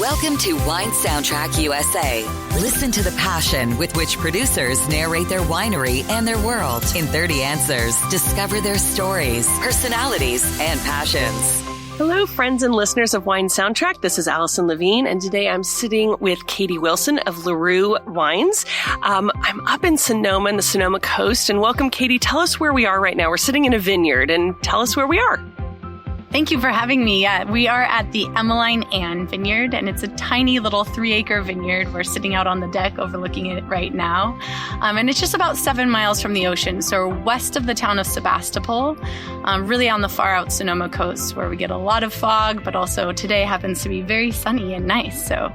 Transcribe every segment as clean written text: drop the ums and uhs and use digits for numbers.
Welcome to Wine Soundtrack USA. Listen to the passion with which producers narrate their winery and their world in 30 answers. Discover their stories, personalities, and passions. Hello, friends and listeners of Wine Soundtrack. This is Allison Levine, and today I'm sitting with Katy Wilson of LaRue Wines. I'm up in Sonoma, in the Sonoma Coast, and welcome, Katy. Tell us where we are right now. We're sitting in a vineyard, and tell us where we are. Thank you for having me. We are at the Emmeline Ann Vineyard, and it's a tiny little 3-acre vineyard. We're sitting out on the deck overlooking it right now. And it's just about 7 miles from the ocean. So we're west of the town of Sebastopol, really on the far out Sonoma Coast, where we get a lot of fog, but also today happens to be very sunny and nice. So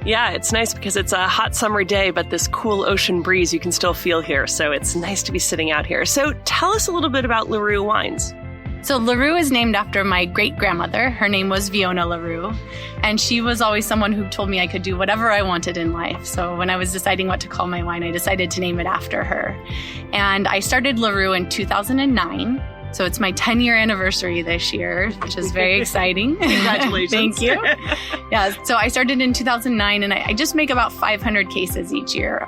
yeah, it's nice because it's a hot summer day, but this cool ocean breeze you can still feel here. So it's nice to be sitting out here. So tell us a little bit about LaRue Wines. So LaRue is named after my great-grandmother. Her name was Veona LaRue, and she was always someone who told me I could do whatever I wanted in life. So when I was deciding what to call my wine, I decided to name it after her. And I started LaRue in 2009. So it's my 10-year anniversary this year, which is very exciting. Congratulations. Thank you. Yeah, so I started in 2009, and I just make about 500 cases each year.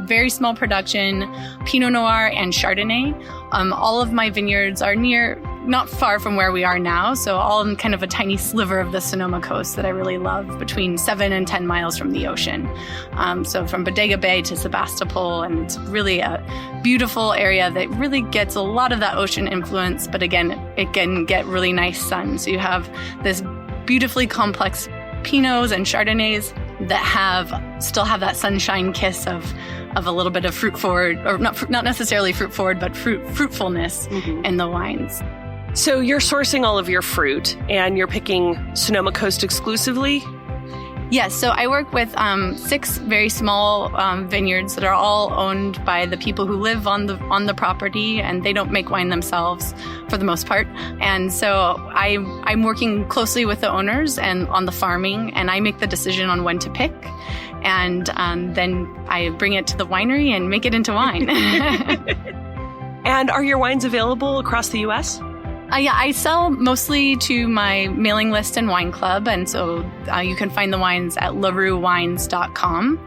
Very small production, Pinot Noir and Chardonnay. All of my vineyards are not far from where we are now, so all in kind of a tiny sliver of the Sonoma Coast that I really love, between 7 and 10 miles from the ocean. So from Bodega Bay to Sebastopol, and it's really a beautiful area that really gets a lot of that ocean influence, but again, it can get really nice sun. So you have this beautifully complex Pinots and Chardonnays that still have that sunshine kiss of a little bit of fruit forward, or not necessarily fruit forward, but fruitfulness in the wines. So you're sourcing all of your fruit, and you're picking Sonoma Coast exclusively? Yes, so I work with 6 very small vineyards that are all owned by the people who live on the property, and they don't make wine themselves for the most part. And so I'm working closely with the owners and on the farming, and I make the decision on when to pick. And then I bring it to the winery and make it into wine. And are your wines available across the U.S.? Yeah, I sell mostly to my mailing list and wine club, and so you can find the wines at LaRueWines.com.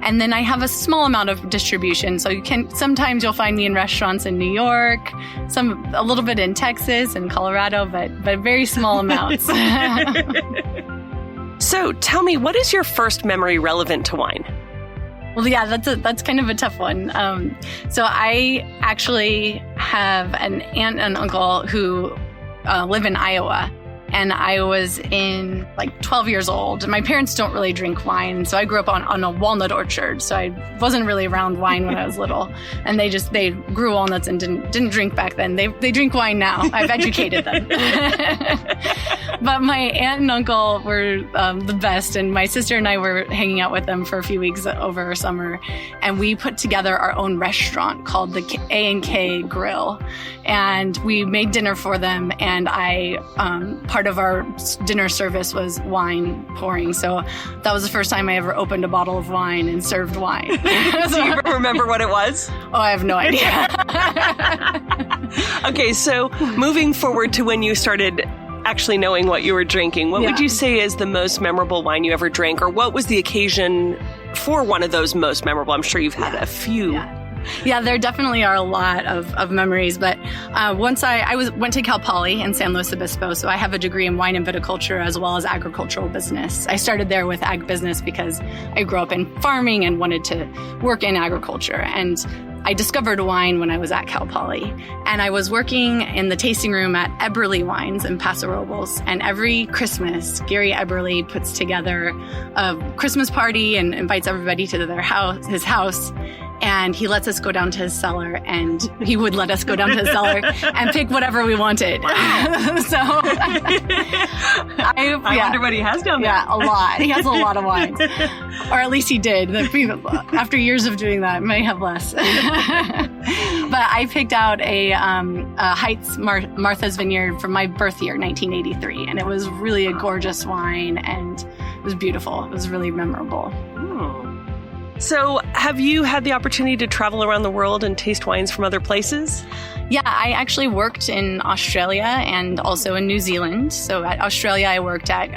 And then I have a small amount of distribution, so sometimes you'll find me in restaurants in New York, a little bit in Texas and Colorado, but very small amounts. So tell me, what is your first memory relevant to wine? Well, yeah, that's kind of a tough one. So I actually have an aunt and uncle who live in Iowa, and I was in 12 years old. My parents don't really drink wine, so I grew up on a walnut orchard, so I wasn't really around wine when I was little. And they grew walnuts and didn't drink back then. They drink wine now. I've educated them. But my aunt and uncle were the best, and my sister and I were hanging out with them for a few weeks over summer, and we put together our own restaurant called the A&K Grill, and we made dinner for them, and part of our dinner service was wine pouring. So that was the first time I ever opened a bottle of wine and served wine. Do you remember what it was? Oh, I have no idea. Okay, so moving forward to when you started actually knowing what you were drinking, what would you say is the most memorable wine you ever drank, or what was the occasion for one of those most memorable? I'm sure you've had a few. Yeah, there definitely are a lot of memories, but once I went to Cal Poly in San Luis Obispo, so I have a degree in wine and viticulture as well as agricultural business. I started there with ag business because I grew up in farming and wanted to work in agriculture, and I discovered wine when I was at Cal Poly, and I was working in the tasting room at LaRue Wines in Paso Robles, and every Christmas, Gary Eberly puts together a Christmas party and invites everybody to his house, and he lets us go down to his cellar, and he would let us go down to his cellar and pick whatever we wanted. So I wonder what he has down there. Yeah, a lot. He has a lot of wines. Or at least he did. After years of doing that, may have less. But I picked out a Heights Martha's Vineyard from my birth year, 1983. And it was really a gorgeous wine, and it was beautiful. It was really memorable. So have you had the opportunity to travel around the world and taste wines from other places? Yeah, I actually worked in Australia and also in New Zealand. So at Australia, I worked at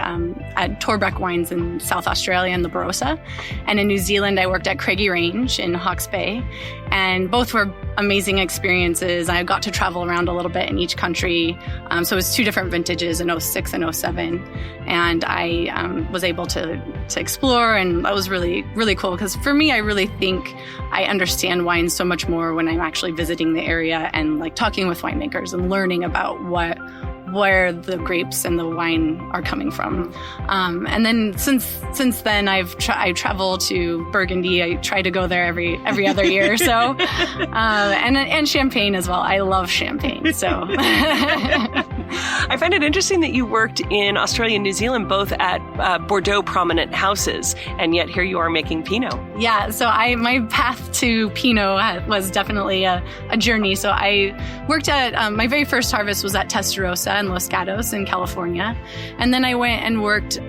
Torbreck Wines in South Australia in the Barossa. And in New Zealand, I worked at Craigie Range in Hawke's Bay. And both were amazing experiences. I got to travel around a little bit in each country. So it was 2 different vintages in 06 and 07. And I was able to explore, and that was really, really cool. Because for me, I really think I understand wine so much more when I'm actually visiting the area and like talking with winemakers and learning about where the grapes and the wine are coming from. And then since then, I travel to Burgundy. I try to go there every other year. So, and Champagne as well. I love Champagne. So. I find it interesting that you worked in Australia and New Zealand, both at Bordeaux prominent houses, and yet here you are making Pinot. Yeah, so my path to Pinot was definitely a journey. So I worked at, my very first harvest was at Testarossa and Los Gatos in California. And then I went and worked,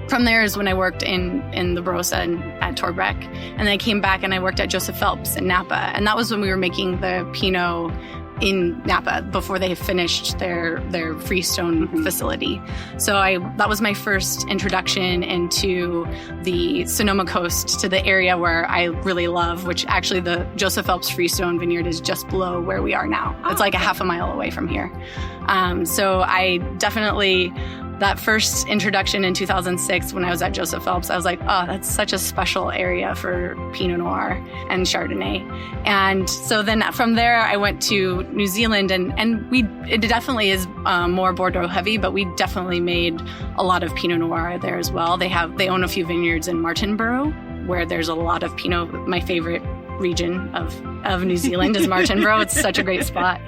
from there is when I worked in the Barossa and at Torbreck. And then I came back and I worked at Joseph Phelps in Napa. And that was when we were making the Pinot in Napa before they finished their freestone facility. So that was my first introduction into the Sonoma Coast, to the area where I really love, which actually the Joseph Phelps Freestone Vineyard is just below where we are now. It's like a half a mile away from here. So I definitely, that first introduction in 2006 when I was at Joseph Phelps, I was like, oh, that's such a special area for Pinot Noir and Chardonnay. And so then from there, I went to New Zealand, and it definitely is more Bordeaux heavy, but we definitely made a lot of Pinot Noir there as well. They own a few vineyards in Martinborough, where there's a lot of Pinot. My favorite region of New Zealand is Martinborough. It's such a great spot.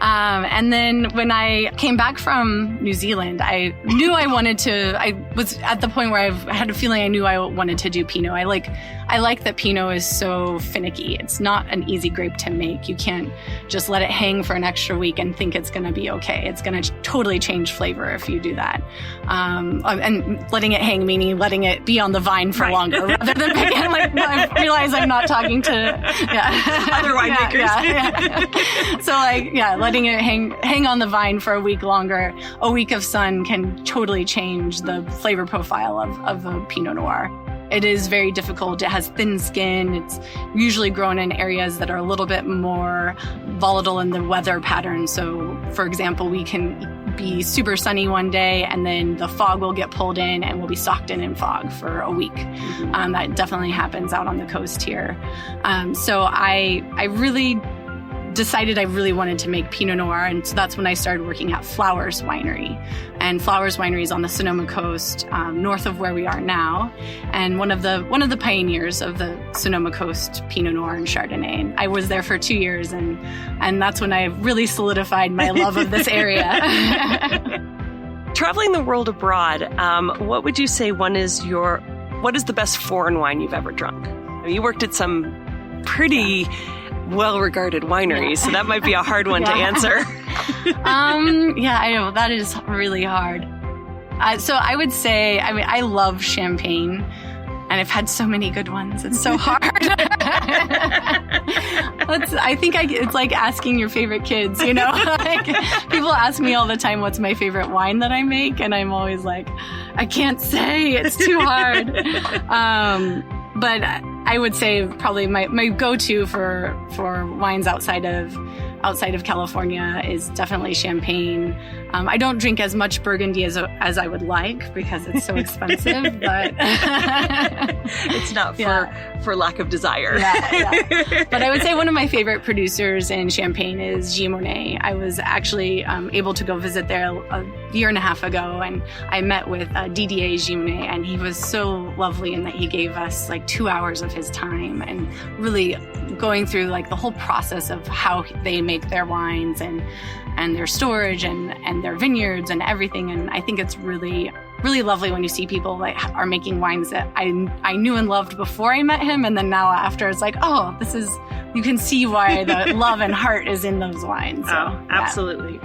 And then when I came back from New Zealand, I knew I was at the point where I had a feeling I knew I wanted to do Pinot. I like that Pinot is so finicky. It's not an easy grape to make. You can't just let it hang for an extra week and think it's going to be okay. It's going to totally change flavor if you do that. And letting it hang, meaning letting it be on the vine for longer rather than picking. I realize I'm not talking to other winemakers. So letting it hang on the vine for a week longer. A week of sun can totally change the flavor profile of a Pinot Noir. It is very difficult. It has thin skin. It's usually grown in areas that are a little bit more volatile in the weather pattern. So, for example, we can be super sunny one day and then the fog will get pulled in and we'll be socked in fog for a week. That definitely happens out on the coast here. So I really decided I really wanted to make Pinot Noir, and so that's when I started working at Flowers Winery. And Flowers Winery is on the Sonoma Coast, north of where we are now, and one of the pioneers of the Sonoma Coast Pinot Noir and Chardonnay. I was there for 2 years, and that's when I really solidified my love of this area. Traveling the world abroad, what would you say what is the best foreign wine you've ever drunk? I mean, you worked at some pretty well-regarded wineries, so that might be a hard one to answer. I know, that is really hard. So I would say, I love Champagne, and I've had so many good ones. It's so hard. It's like asking your favorite kids, you know? People ask me all the time, what's my favorite wine that I make? And I'm always like, I can't say, it's too hard. But I would say probably my go-to for wines outside of California is definitely Champagne. I don't drink as much Burgundy as I would like because it's so expensive, but it's not for lack of desire. But I would say one of my favorite producers in Champagne is Gimonnet. I was actually able to go visit there a year and a half ago, and I met with Didier Gimonnet, and he was so lovely in that he gave us 2 hours of his time and really going through the whole process of how they make their wines and their storage and their vineyards and everything. And I think it's really, really lovely when you see people are making wines that I knew and loved before I met him, and then now after it's you can see why the love and heart is in those wines. So, absolutely.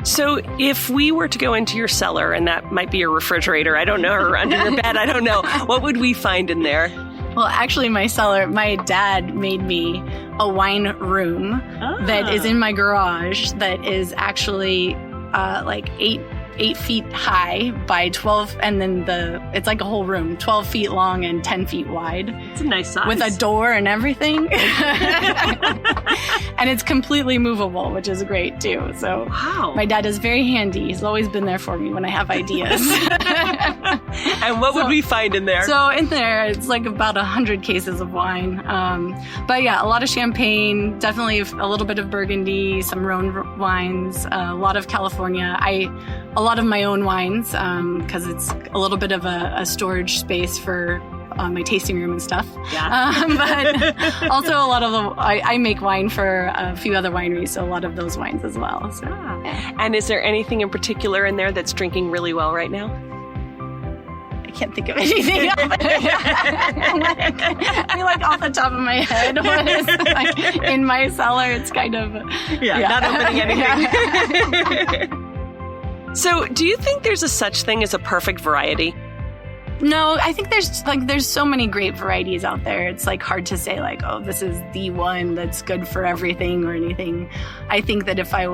So if we were to go into your cellar, and that might be your refrigerator, I don't know, or under your bed, I don't know, what would we find in there? Well, actually, my cellar, my dad made me a wine room that is in my garage that is actually like 8 feet high by 12, and then it's like a whole room, 12 feet long and 10 feet wide. It's a nice size. With a door and everything. And it's completely movable, which is great too. So my dad is very handy. He's always been there for me when I have ideas. And what would we find in there? So in there, it's like about 100 cases of wine. But yeah, a lot of champagne, definitely a little bit of Burgundy, some Rhone wines, a lot of California. A lot of my own wines, because it's a little bit of a storage space for my tasting room and stuff. Yeah. But also a lot of I make wine for a few other wineries, so a lot of those wines as well. So. And is there anything in particular in there that's drinking really well right now? I can't think of anything. I mean, like off the top of my head, what is like in my cellar? It's kind of not opening anything. So, do you think there's a such thing as a perfect variety? No, I think there's so many great varieties out there. It's like hard to say like, oh, this is the one that's good for everything or anything. I think that if I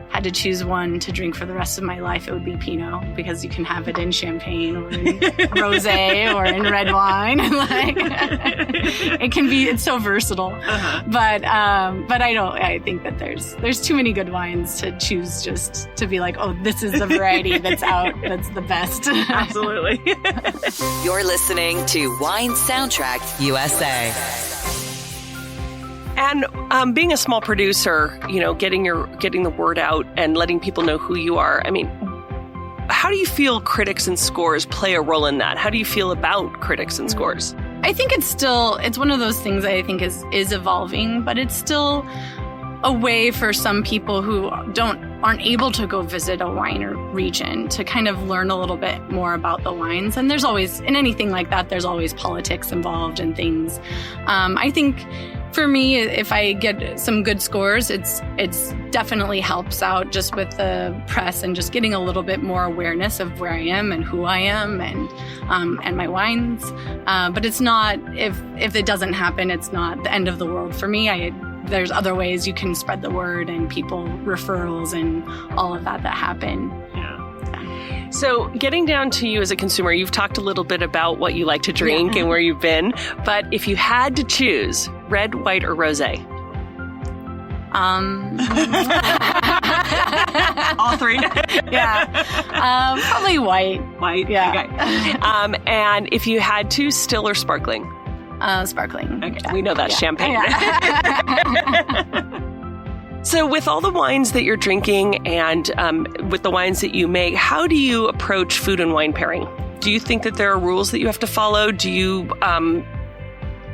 had to choose one to drink for the rest of my life, it would be Pinot, because you can have it in champagne or in rosé or in red wine. Like it's so versatile. But I think that there's too many good wines to choose just to be like, oh, this is the variety that's out, that's the best. Absolutely. You're listening to Wine Soundtrack USA. And being a small producer, getting the word out and letting people know who you are. I mean, how do you feel critics and scores play a role in that? How do you feel about critics and scores? I think it's one of those things that I think is evolving, but it's still a way for some people who aren't able to go visit a wine or region to kind of learn a little bit more about the wines. And there's always, in anything like that, there's always politics involved and things. I think for me, if I get some good scores, it's definitely helps out just with the press and just getting a little bit more awareness of where I am and who I am and my wines. But it's not, if it doesn't happen, it's not the end of the world for me. There's other ways you can spread the word and people referrals and all of that happen. Yeah. So getting down to you as a consumer, you've talked a little bit about what you like to drink and where you've been, but if you had to choose red, white, or rosé? All three? Yeah. Probably white. White? Yeah. Okay. And if you had to, still or sparkling? Sparkling. Okay. Yeah. We know that's champagne. Yeah. So with all the wines that you're drinking and with the wines that you make, how do you approach food and wine pairing? Do you think that there are rules that you have to follow? Do you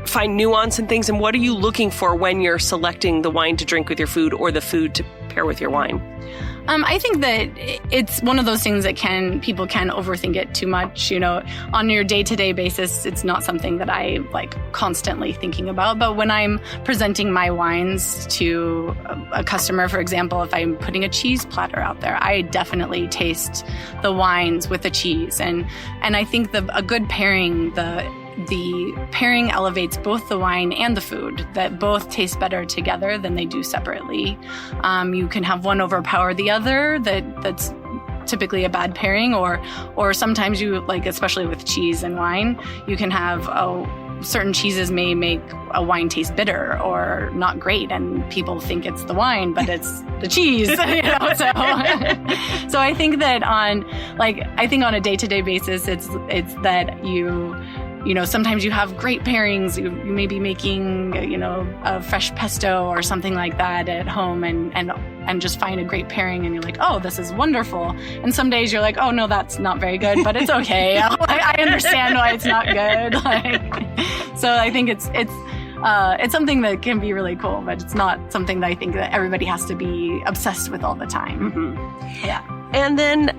find nuance in things? And what are you looking for when you're selecting the wine to drink with your food or the food to pair with your wine? I think that it's one of those things that people can overthink it too much. On your day-to-day basis, it's not something that I like constantly thinking about. But when I'm presenting my wines to a customer, for example, if I'm putting a cheese platter out there, I definitely taste the wines with the cheese. And I think a good pairing, the pairing elevates both the wine and the food, that both taste better together than they do separately. You can have one overpower the other, that's typically a bad pairing, or sometimes you, like, especially with cheese and wine, you can have certain cheeses may make a wine taste bitter or not great, and people think it's the wine, but it's the cheese. So I think that on a day-to-day basis, it's that sometimes you have great pairings. You may be making, a fresh pesto or something like that at home and just find a great pairing and you're like, oh, this is wonderful. And some days you're like, oh, no, that's not very good, but it's okay. I understand why it's not good. So I think it's something that can be really cool, but it's not something that I think that everybody has to be obsessed with all the time. Mm-hmm. Yeah. And then,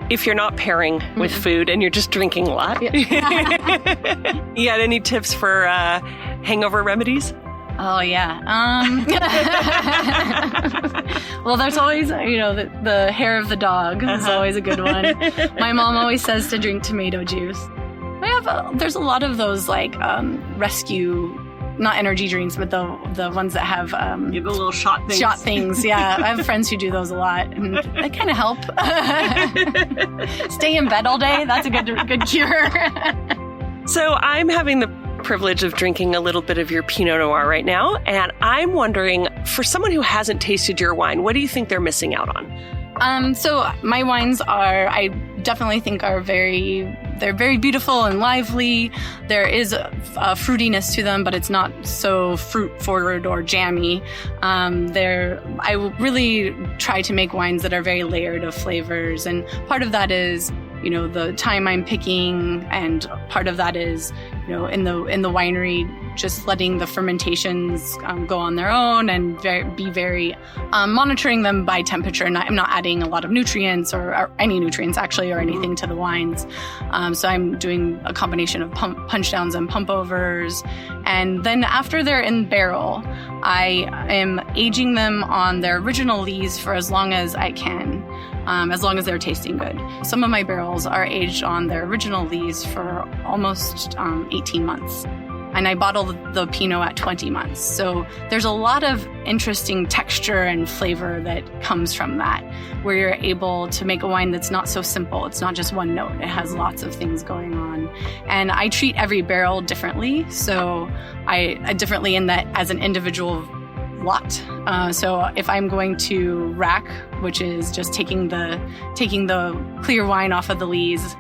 if you're not pairing with food and you're just drinking a lot, you got any tips for hangover remedies? Oh, yeah. Well, there's always, the hair of the dog is always a good one. My mom always says to drink tomato juice. There's a lot of those rescue not energy drinks, but the ones that have you have a little shot things. Shot things, yeah. I have friends who do those a lot, and they kind of help. Stay in bed all day. That's a good cure. So I'm having the privilege of drinking a little bit of your Pinot Noir right now, and I'm wondering, for someone who hasn't tasted your wine, what do you think they're missing out on? So my wines I definitely think they're very beautiful and lively. There is a fruitiness to them, but it's not so fruit forward or jammy. I really try to make wines that are very layered of flavors, and part of that is, the time I'm picking, and part of that is, in the winery, just letting the fermentations go on their own and be very monitoring them by temperature. And I'm not adding a lot of nutrients or any nutrients actually or anything to the wines. So I'm doing a combination of punch downs and pump overs. And then after they're in barrel, I am aging them on their original lees for as long as I can. As long as they're tasting good. Some of my barrels are aged on their original lees for almost 18 months. And I bottle the Pinot at 20 months. So there's a lot of interesting texture and flavor that comes from that, where you're able to make a wine that's not so simple. It's not just one note. It has lots of things going on. And I treat every barrel differently. So I differently in that as an individual lot. So if I'm going to rack, which is just taking the clear wine off of the lees,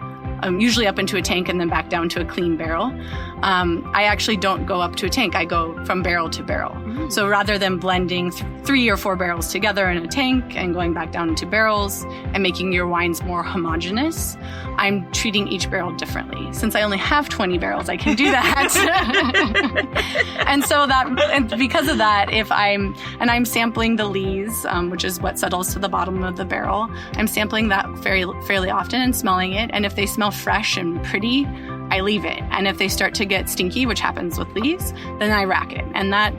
usually up into a tank and then back down to a clean barrel, I actually don't go up to a tank. I go from barrel to barrel. Mm-hmm. So rather than blending 3 or 4 barrels together in a tank and going back down into barrels and making your wines more homogeneous, I'm treating each barrel differently. Since I only have 20 barrels, I can do that. and because of that, I'm sampling the lees, which is what settles to the bottom of the barrel. I'm sampling that fairly often and smelling it. And if they smell fresh and pretty, I leave it. And if they start to get stinky, which happens with lees, then I rack it. And that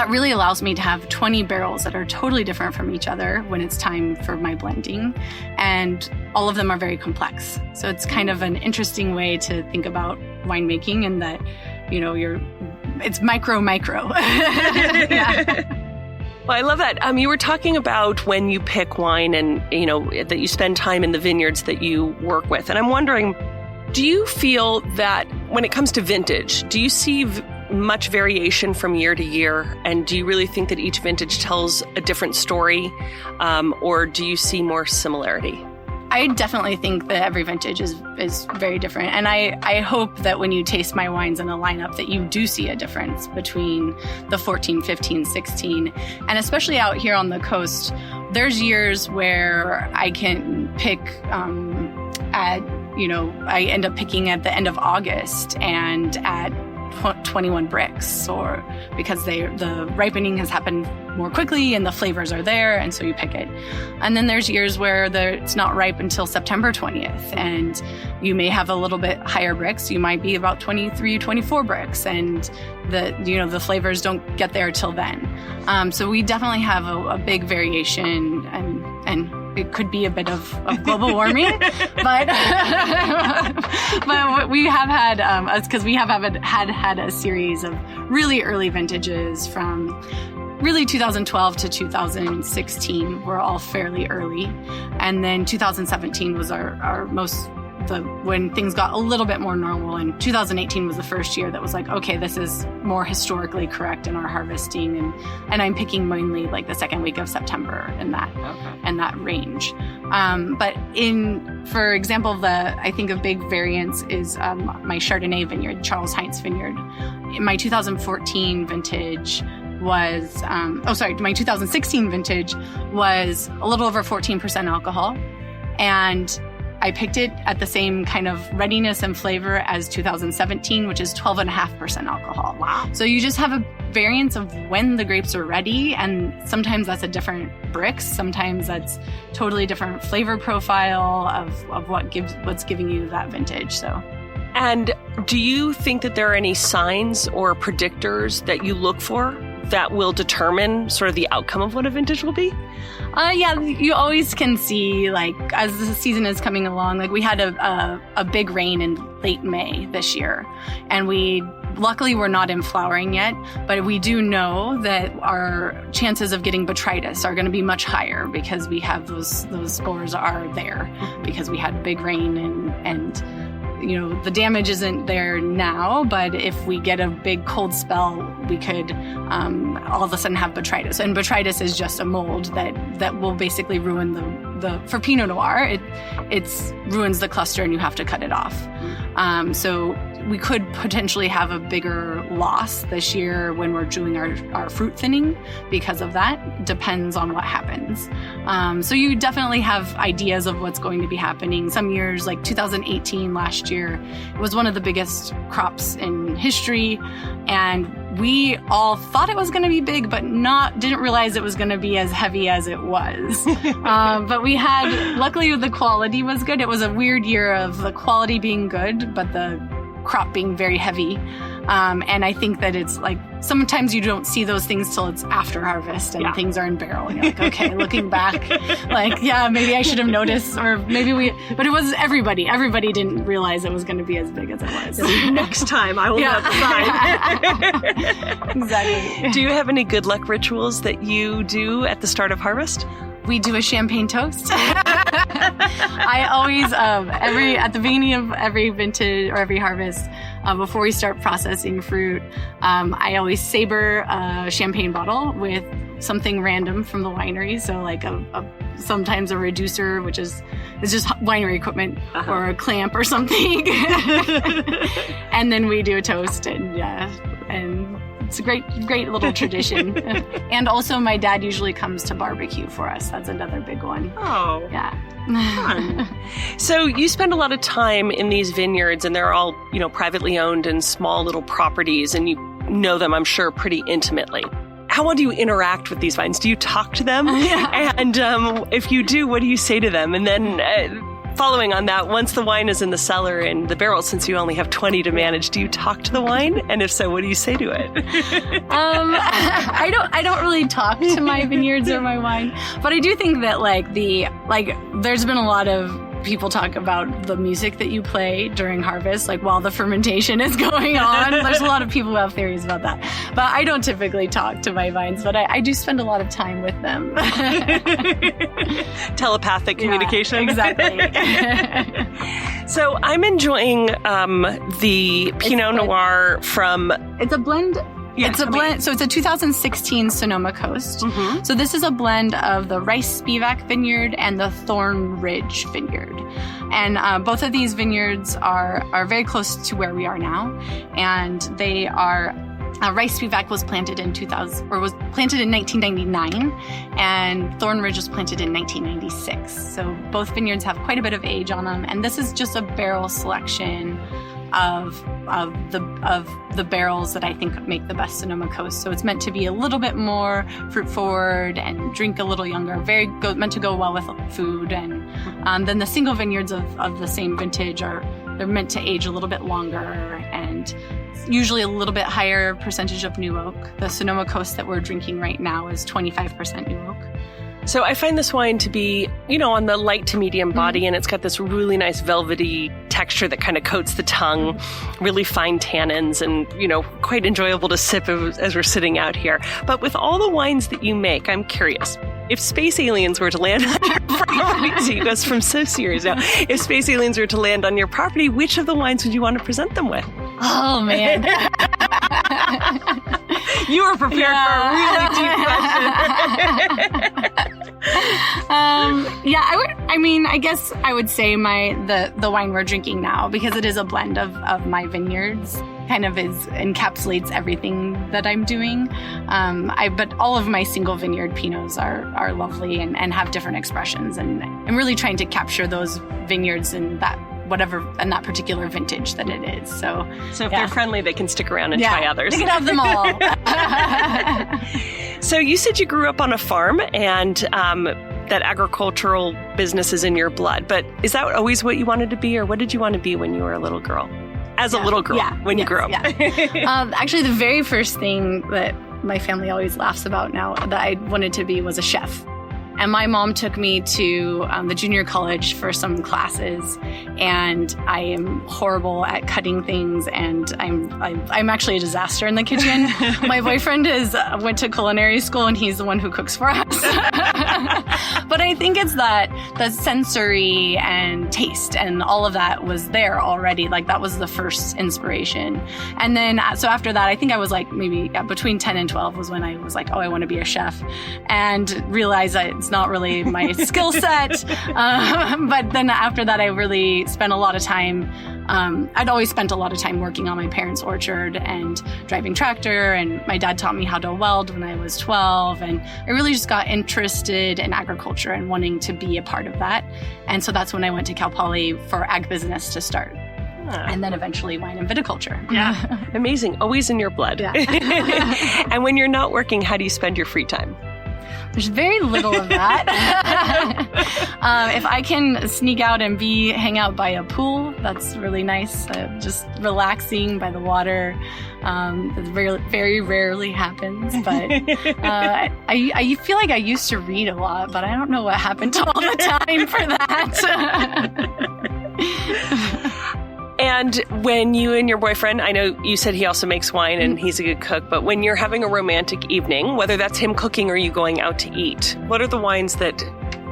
really allows me to have 20 barrels that are totally different from each other when it's time for my blending. And all of them are very complex. So it's kind of an interesting way to think about winemaking, in that, it's micro. Yeah. Well, I love that. You were talking about when you pick wine and, that you spend time in the vineyards that you work with. And I'm wondering, do you feel that when it comes to vintage, do you see much variation from year to year? And do you really think that each vintage tells a different story? Or do you see more similarity? I definitely think that every vintage is very different. And I hope that when you taste my wines in a lineup that you do see a difference between the 14, 15, 16. And especially out here on the coast, there's years where I can pick I end up picking at the end of August and at 21 bricks, or because the ripening has happened more quickly and the flavors are there, and so you pick it. And then there's years where it's not ripe until September 20th, and you may have a little bit higher bricks. You might be about 23, 24 bricks, and the flavors don't get there till then. So we definitely have a big variation, and it could be a bit of global warming, but we have had, because we have had a series of really early vintages from really 2012 to 2016 were all fairly early. And then 2017 was our most, when things got a little bit more normal, and 2018 was the first year that was like, okay, this is more historically correct in our harvesting, and I'm picking mainly like the second week of September in that range. But for example, I think a big variance is my Chardonnay vineyard, Charles Heinz Vineyard. My 2014 vintage was, my 2016 vintage was a little over 14% alcohol, and I picked it at the same kind of readiness and flavor as 2017, which is 12.5% alcohol. Wow. So you just have a variance of when the grapes are ready, and sometimes that's a different bricks, sometimes that's totally different flavor profile of what's giving you that vintage. So. And do you think that there are any signs or predictors that you look for that will determine sort of the outcome of what a vintage will be? Yeah, you always can see, like, as the season is coming along, like we had a big rain in late May this year, and luckily we're not in flowering yet, but we do know that our chances of getting botrytis are going to be much higher because we have those spores are there because we had big rain and you know, the damage isn't there now, but if we get a big cold spell, we could all of a sudden have botrytis. And botrytis is just a mold that will basically ruin for Pinot Noir. It ruins the cluster and you have to cut it off. So we could potentially have a bigger loss this year when we're doing our fruit thinning because of that. Depends on what happens. So you definitely have ideas of what's going to be happening. Some years, like 2018 last year, it was one of the biggest crops in history. And we all thought it was going to be big, but didn't realize it was going to be as heavy as it was. But luckily the quality was good. It was a weird year of the quality being good, but the crop being very heavy. And I think that it's like, sometimes you don't see those things till it's after harvest and things are in barrel. And you're like, okay, looking back, like, yeah, maybe I should have noticed, or but it was everybody. Everybody didn't realize it was going to be as big as it was. Next time I will not decide. Exactly. Do you have any good luck rituals that you do at the start of harvest? We do a champagne toast. I always, at the beginning of every vintage or every harvest, before we start processing fruit, I always saber a champagne bottle with something random from the winery. So like sometimes a reducer, which is just winery equipment, or a clamp or something. And then we do a toast and it's a great little tradition. And also my dad usually comes to barbecue for us. That's another big one. Oh. Yeah. Fun. So you spend a lot of time in these vineyards, and they're all, you know, privately owned and small little properties, and you know them, I'm sure, pretty intimately. How do you interact with these vines? Do you talk to them? Yeah. And if you do, what do you say to them? And then following on that, once the wine is in the cellar and the barrel, since you only have 20 to manage, do you talk to the wine? And if so, what do you say to it? I don't really talk to my vineyards or my wine, but I do think that there's been a lot of people talk about the music that you play during harvest, like while the fermentation is going on. There's a lot of people who have theories about that. But I don't typically talk to my vines, but I do spend a lot of time with them. Telepathic communication. Exactly. So I'm enjoying the Pinot Noir from... It's a blend... Yeah, it's a blend. So it's a 2016 Sonoma Coast. Mm-hmm. So this is a blend of the Rice Spivak vineyard and the Thorn Ridge vineyard. And both of these vineyards are very close to where we are now. And they are... Rice Spivak was planted in 1999, and Thorn Ridge was planted in 1996. So both vineyards have quite a bit of age on them. And this is just a barrel selection of the barrels that I think make the best Sonoma Coast. So it's meant to be a little bit more fruit forward and drink a little younger, meant to go well with food. And then the single vineyards of the same vintage they're meant to age a little bit longer and usually a little bit higher percentage of new oak. The Sonoma Coast that we're drinking right now is 25% new oak. So I find this wine to be, on the light to medium body, and it's got this really nice velvety texture that kind of coats the tongue, really fine tannins, and, quite enjoyable to sip as we're sitting out here. But with all the wines that you make, I'm curious, if space aliens were to land on your property, so you guys from so serious now, if space aliens were to land on your property, which of the wines would you want to present them with? Oh, man. You were prepared for a really deep question. I guess I would say the wine we're drinking now, because it is a blend of my vineyards, kind of encapsulates everything that I'm doing. But all of my single vineyard Pinots are lovely and have different expressions, and I'm really trying to capture those vineyards in that particular vintage that it is. So if they're friendly, they can stick around and try others. They can have them all. So you said you grew up on a farm, and that agricultural business is in your blood. But is that always what you wanted to be, or what did you want to be when you were a little girl? As a little girl, when you grew up? Yeah. Actually, the very first thing that my family always laughs about now that I wanted to be was a chef. And my mom took me to the junior college for some classes, and I am horrible at cutting things, and I'm actually a disaster in the kitchen. My boyfriend went to culinary school, and he's the one who cooks for us. But I think it's that the sensory and taste and all of that was there already. Like that was the first inspiration. And then so after that, I think I was like maybe between 10 and 12 was when I was like, oh, I want to be a chef, and realized that it's not really my skill set. But then after that, I really spent a lot of time. I'd always spent a lot of time working on my parents' orchard and driving tractor. And my dad taught me how to weld when I was 12. And I really just got interested in agriculture and wanting to be a part of that. And so that's when I went to Cal Poly for ag business to start. And then eventually wine and viticulture. Yeah. Amazing. Always in your blood. Yeah. And when you're not working, how do you spend your free time? There's very little of that. If I can sneak out and hang out by a pool, that's really nice. Just relaxing by the water. It very, very rarely happens. But I feel like I used to read a lot, but I don't know what happened to all the time for that. And when you and your boyfriend, I know you said he also makes wine and he's a good cook, but when you're having a romantic evening, whether that's him cooking or you going out to eat, what are the wines that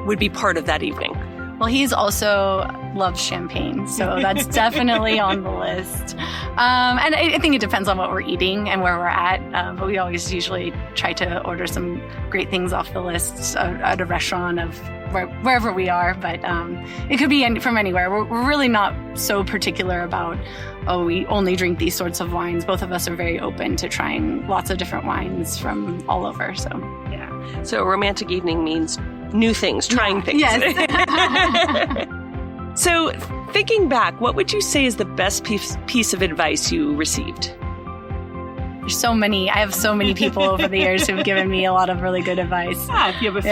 would be part of that evening? Well, he's also loves champagne, so that's definitely on the list. And I think it depends on what we're eating and where we're at, but we always usually try to order some great things off the list at a restaurant of wherever we are, but it could be from anywhere. We're really not so particular about, we only drink these sorts of wines. Both of us are very open to trying lots of different wines from all over. So, yeah. So a romantic evening means new things, trying things. Yes. So thinking back, what would you say is the best piece of advice you received? There's so many. I have so many people over the years who've given me a lot of really good advice. You have a few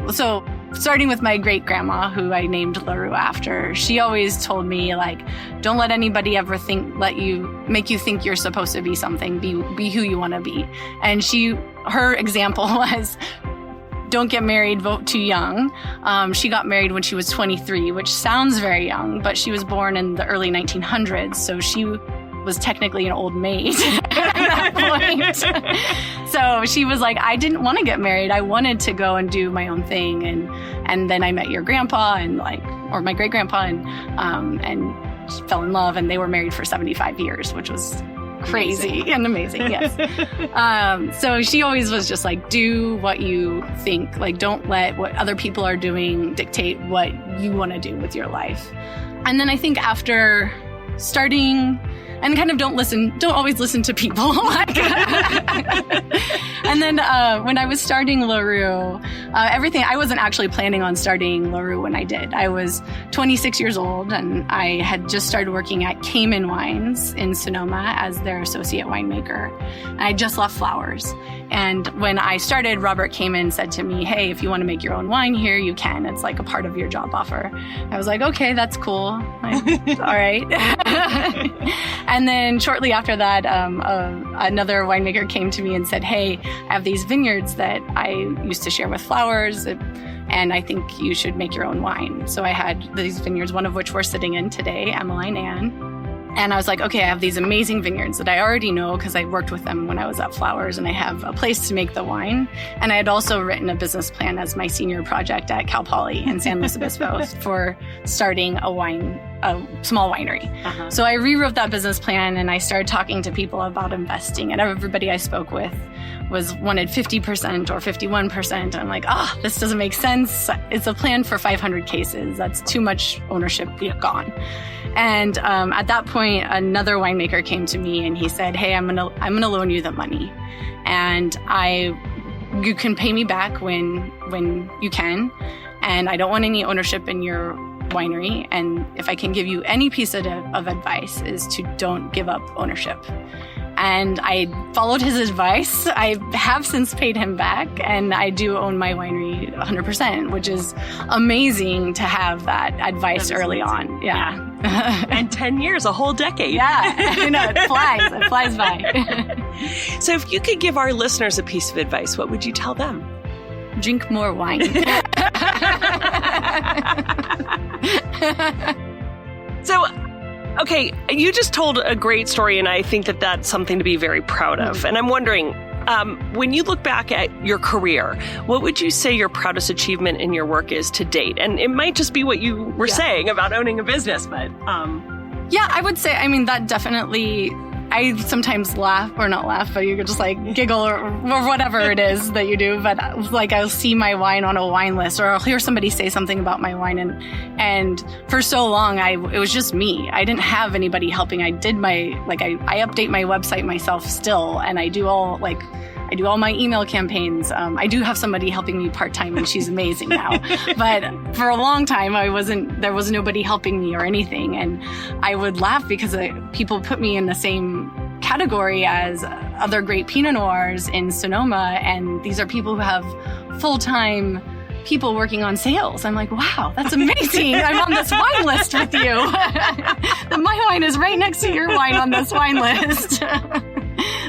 different. So starting with my great grandma, who I named LaRue after, she always told me, like, don't let anybody ever make you think you're supposed to be something. Be who you want to be. And her example was, don't get married, vote too young. She got married when she was 23, which sounds very young, but she was born in the early 1900s, so she was technically an old maid at that point. So she was like, I didn't want to get married. I wanted to go and do my own thing. And then I met your grandpa or my great grandpa and fell in love, and they were married for 75 years, which was crazy and amazing. Yes. So she always was just like, do what you think. Like, don't let what other people are doing dictate what you want to do with your life. And then I think after starting, and kind of don't always listen to people. And then when I was starting LaRue, I wasn't actually planning on starting LaRue when I did. I was 26 years old, and I had just started working at Cayman Wines in Sonoma as their associate winemaker. And I just left Flowers. And when I started, Robert Cayman said to me, hey, if you want to make your own wine here, you can. It's like a part of your job offer. I was like, okay, that's cool. All right. And then shortly after that, another winemaker came to me and said, hey, I have these vineyards that I used to share with Flowers, and I think you should make your own wine. So I had these vineyards, one of which we're sitting in today, Emmeline Ann. And I was like, okay, I have these amazing vineyards that I already know because I worked with them when I was at Flowers, and I have a place to make the wine. And I had also written a business plan as my senior project at Cal Poly in San Luis Obispo for starting a small winery. Uh-huh. So I rewrote that business plan, and I started talking to people about investing. And everybody I spoke with wanted 50% or 51%. I'm like, this doesn't make sense. It's a plan for 500 cases. That's too much ownership gone. And at that point, another winemaker came to me and he said, hey, I'm gonna loan you the money, and you can pay me back when you can, and I don't want any ownership in your winery. And if I can give you any piece of advice, is to don't give up ownership. And I followed his advice. I have since paid him back, and I do own my winery 100%, which is amazing to have that advice early on. Yeah. And 10 years, a whole decade. Yeah. I know, it flies by. So if you could give our listeners a piece of advice, what would you tell them? Drink more wine. So, okay, you just told a great story, and I think that that's something to be very proud of. And I'm wondering, when you look back at your career, what would you say your proudest achievement in your work is to date? And it might just be what you were saying about owning a business, but... Yeah, I would say, I mean, that definitely... I sometimes laugh, or not laugh, but you could just like giggle or whatever it is that you do. But like I'll see my wine on a wine list, or I'll hear somebody say something about my wine. And for so long, it was just me. I didn't have anybody helping. I did I update my website myself still, and I do all my email campaigns. I do have somebody helping me part-time, and she's amazing now. But for a long time, there was nobody helping me or anything. And I would laugh because people put me in the same category as other great Pinot Noirs in Sonoma. And these are people who have full-time people working on sales. I'm like, wow, that's amazing. I'm on this wine list with you. My wine is right next to your wine on this wine list.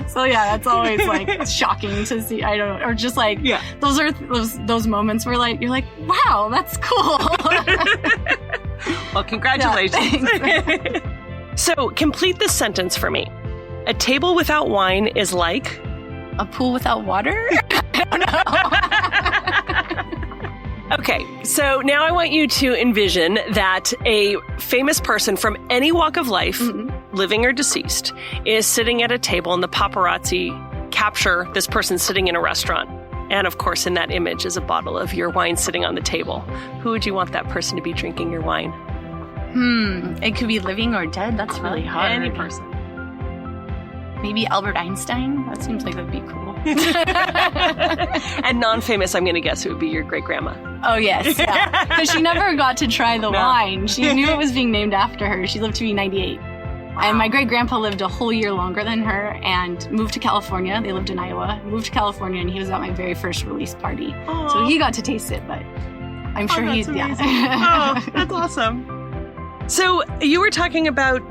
So yeah, that's always like shocking to see. Or just like, those are those moments where like, you're like, wow, that's cool. Well, congratulations. Yeah, So complete this sentence for me. A table without wine is like? A pool without water? I don't know. Okay, so now I want you to envision that a famous person from any walk of life, living or deceased, is sitting at a table and the paparazzi capture this person sitting in a restaurant. And of course, in that image is a bottle of your wine sitting on the table. Who would you want that person to be drinking your wine? It could be living or dead. That's really hard. Any person. Maybe Albert Einstein? That seems like that'd be cool. And non-famous, I'm going to guess it would be your great-grandma. Oh, yes. Yeah. Because she never got to try the wine. She knew it was being named after her. She lived to be 98. Wow. And my great-grandpa lived a whole year longer than her and moved to California. They lived in Iowa. Moved to California, and he was at my very first release party. Aww. So he got to taste it, but I'm sure he's... Yeah. Oh, that's awesome. So you were talking about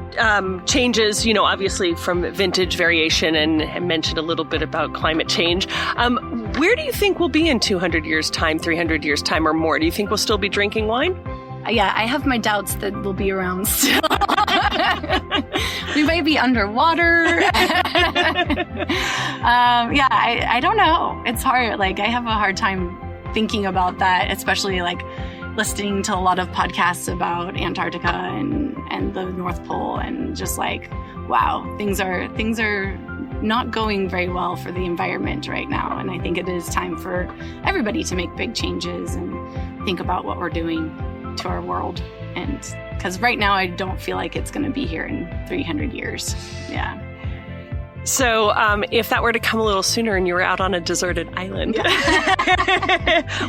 changes, obviously from vintage variation and mentioned a little bit about climate change. Where do you think we'll be in 200 years' time, 300 years' time or more? Do you think we'll still be drinking wine? Yeah, I have my doubts that we'll be around still. We might be underwater. I don't know. It's hard. Like, I have a hard time thinking about that, especially like listening to a lot of podcasts about Antarctica and the North Pole, and just like, wow, things are not going very well for the environment right now. And I think it is time for everybody to make big changes and think about what we're doing to our world. And because right now I don't feel like it's going to be here in 300 years. Yeah. So if that were to come a little sooner and you were out on a deserted island,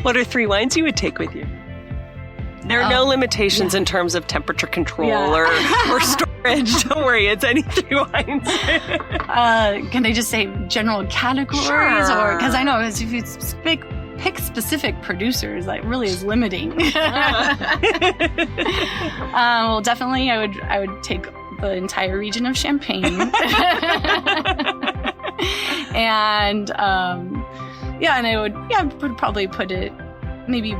what are 3 wines you would take with you? There are no limitations in terms of temperature control or storage. Don't worry, it's any 3 wines. Can I just say general categories? Sure. Or because I know if you pick specific producers, that really is limiting. Well, definitely, I would take the entire region of Champagne, and and I would probably put it maybe.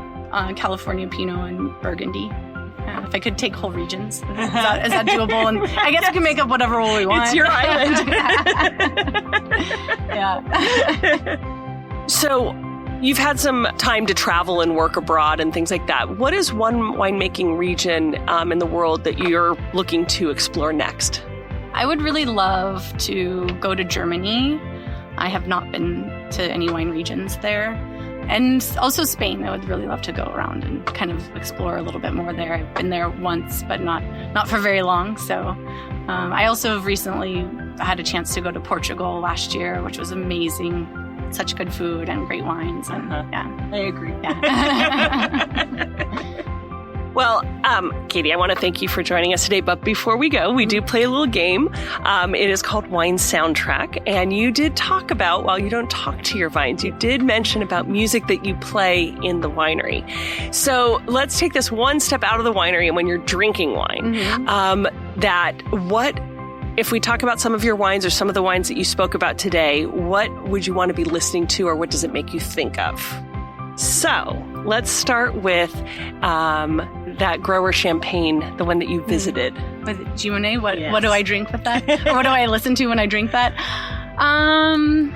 California Pinot and Burgundy. If I could take whole regions, is that doable? And I guess we can make up whatever we want. It's your island. Yeah. So you've had some time to travel and work abroad and things like that. What is one winemaking region in the world that you're looking to explore next? I would really love to go to Germany. I have not been to any wine regions there. And also Spain. I would really love to go around and kind of explore a little bit more there. I've been there once, but not for very long. So I also have recently had a chance to go to Portugal last year, which was amazing. Such good food and great wines. And I agree. Yeah. Well, Katy, I want to thank you for joining us today. But before we go, we do play a little game. It is called Wine Soundtrack. And you did talk about, while you don't talk to your vines, you did mention about music that you play in the winery. So let's take this one step out of the winery and when you're drinking wine, if we talk about some of your wines or some of the wines that you spoke about today, what would you want to be listening to or what does it make you think of? So let's start with that grower champagne, the one that you visited. With Gimonnet? What do I drink with that? Or what do I listen to when I drink that?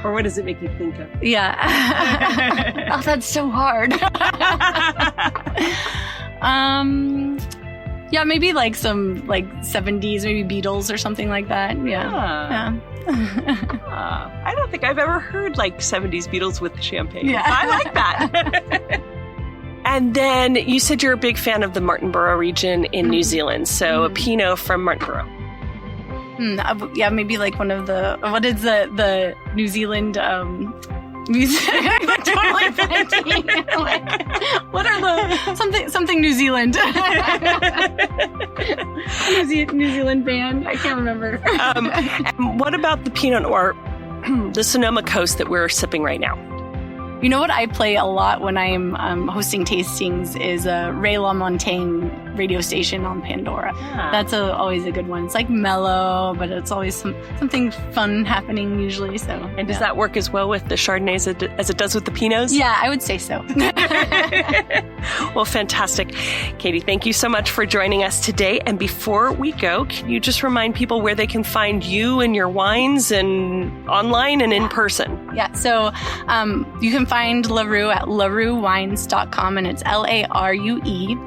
Or what does it make you think of? Yeah. Oh, that's so hard. Yeah, maybe like some 70s, maybe Beatles or something like that. Yeah. I don't think I've ever heard 70s Beatles with champagne. Yeah. I like that. And then you said you're a big fan of the Martinborough region in New Zealand. So a Pinot from Martinborough. Yeah, maybe one of the, what is the New Zealand music? I'm totally blanking. What are the something New Zealand? New Zealand band? I can't remember. And what about the Pinot Noir, the Sonoma Coast that we're sipping right now? You know what I play a lot when I'm hosting tastings is a Ray LaMontagne radio station on Pandora. That's always a good one. It's mellow, but it's always something fun happening usually. So, and does that work as well with the Chardonnays as it does with the Pinots? Yeah, I would say so. Well, fantastic. Katy, thank you so much for joining us today. And before we go, can you just remind people where they can find you and your wines and online and in person? Yeah, so you can find LaRue at LaRueWines.com, and it's LaRueWines.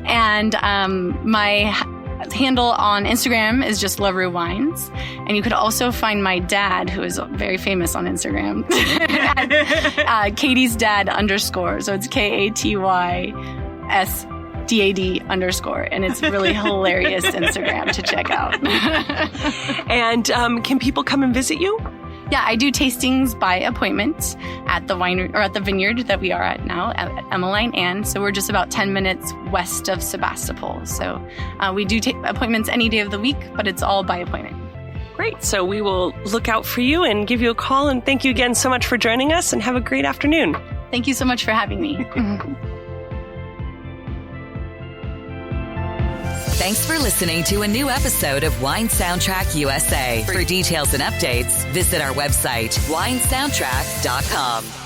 And my handle on Instagram is just LaRue Wines. And you could also find my dad, who is very famous on Instagram, at Katy's Dad _. So it's KATYSDAD_. And it's really hilarious Instagram to check out. And can people come and visit you? Yeah, I do tastings by appointment at the winery or at the vineyard that we are at now at Emmeline Ann. So we're just about 10 minutes west of Sebastopol. So we do take appointments any day of the week, but it's all by appointment. Great. So we will look out for you and give you a call. And thank you again so much for joining us and have a great afternoon. Thank you so much for having me. Thanks for listening to a new episode of Wine Soundtrack USA. For details and updates, visit our website, winesoundtrack.com.